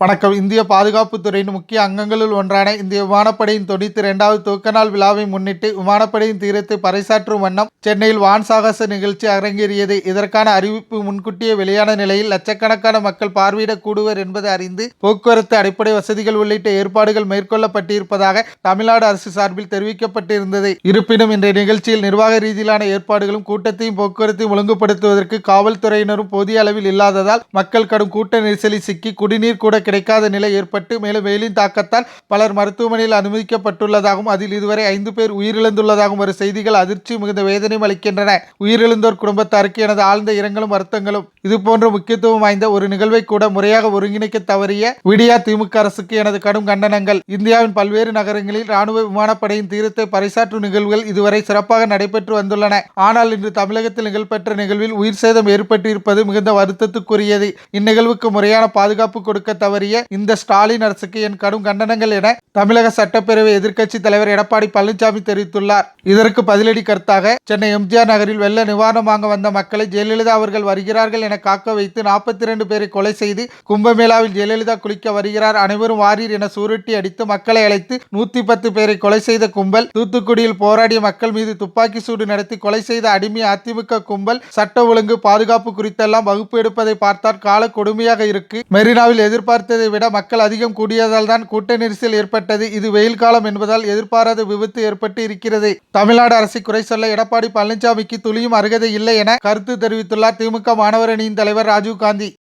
வணக்கம். இந்திய பாதுகாப்புத் துறையின் முக்கிய அங்கங்களுள் ஒன்றான இந்திய விமானப்படையின் 92வது துவக்க நாள் விழாவை முன்னிட்டு விமானப்படையின் தீரத்தை பறைசாற்றும் வண்ணம் சென்னையில் வான் சாகச நிகழ்ச்சி அரங்கேறியது. இதற்கான அறிவிப்பு முன்கூட்டியே வெளியான நிலையில் லட்சக்கணக்கான மக்கள் பார்வையிடக் கூடுவர் என்பதை அறிந்து போக்குவரத்து, அடிப்படை வசதிகள் உள்ளிட்ட ஏற்பாடுகள் மேற்கொள்ளப்பட்டிருப்பதாக தமிழ்நாடு அரசு சார்பில் தெரிவிக்கப்பட்டிருந்தது. இருப்பினும் இன்றைய நிகழ்ச்சியில் நிர்வாக ரீதியிலான ஏற்பாடுகளும் கூட்டத்தையும் போக்குவரத்தையும் ஒழுங்குபடுத்துவதற்கு காவல்துறையினரும் போதிய அளவில் இல்லாததால் மக்கள் கடும் கூட்ட நெரிசலில் சிக்கி குடிநீர் கூட கிடைக்காத நிலை ஏற்பட்டு மேலும் வெயிலின் தாக்கத்தால் பலர் மருத்துவமனையில் அனுமதிக்கப்பட்டுள்ளதாகவும் அதில் இதுவரை 5 பேர் உயிரிழந்துள்ளதாகவும் ஒரு செய்திகள் அதிர்ச்சி மிகுந்த வேதனையும் அளிக்கின்றன. உயிரிழந்தோர் குடும்பத்தாருக்கு எனது ஆழ்ந்த இரங்கலும் வருத்தங்களும். இதுபோன்ற முக்கியத்துவம் வாய்ந்த ஒரு நிகழ்வை கூட முறையாக ஒருங்கிணைக்க தவறிய விடியா திமுக அரசுக்கு எனது கடும் கண்டனங்கள். இந்தியாவின் பல்வேறு நகரங்களில் ராணுவ விமானப்படையின் தீரத்தை பறைசாற்றும் நிகழ்வுகள் இதுவரை சிறப்பாக நடைபெற்று வந்துள்ளன. ஆனால் இன்று தமிழகத்தில் நிகழ்பெற்ற நிகழ்வில் உயிர் சேதம் ஏற்பட்டிருப்பது மிகுந்த வருத்தத்துக்குரியது. இந்நிகழ்வுக்கு முறையான பாதுகாப்பு கொடுக்க தவறிய இந்த ஸ்டாலின் அரசுக்கு என் கடும் கண்டனங்கள் என தமிழக சட்டப்பேரவை எதிர்க்கட்சி தலைவர் எடப்பாடி பழனிசாமி தெரிவித்துள்ளார். இதற்கு பதிலடி கருத்தாக சென்னை எம்ஜிஆர் நகரில் வெள்ள நிவாரணம் வாங்க வந்த மக்களை ஜெயலலிதா அவர்கள் வருகிறார்கள் என காக்க வைத்து 42 பேரை கொலை செய்து கும்பமேளாவில் ஜெயலலிதா குளிக்க வருகிறார், அனைவரும் வாரீர் என சூருட்டி அடித்து மக்களை அழைத்து 110 பேரை கொலை செய்த கும்பல், தூத்துக்குடியில் போராடிய மக்கள் மீது துப்பாக்கி சூடு நடத்தி கொலை செய்த அடிமை அதிமுக கும்பல், சட்ட ஒழுங்கு பாதுகாப்பு குறித்தெல்லாம் வகுப்பு எடுப்பதை பார்த்தால் கால கொடுமையாக இருக்கு. மெரினாவில் எதிர்பார்த்ததை விட மக்கள் அதிகம் கூடியதால் தான் கூட்ட நெரிசல் ஏற்பட்டது. இது வெயில் காலம் என்பதால் எதிர்பாராத விபத்து ஏற்பட்டு இருக்கிறது. தமிழ்நாடு அரசை குறை சொல்ல எடப்பாடி பழனிசாமிக்கு துளியும் அருகதை இல்லை என கருத்து தெரிவித்துள்ளார் திமுக மாணவர் அணியின் தலைவர் ராஜீவ்காந்தி.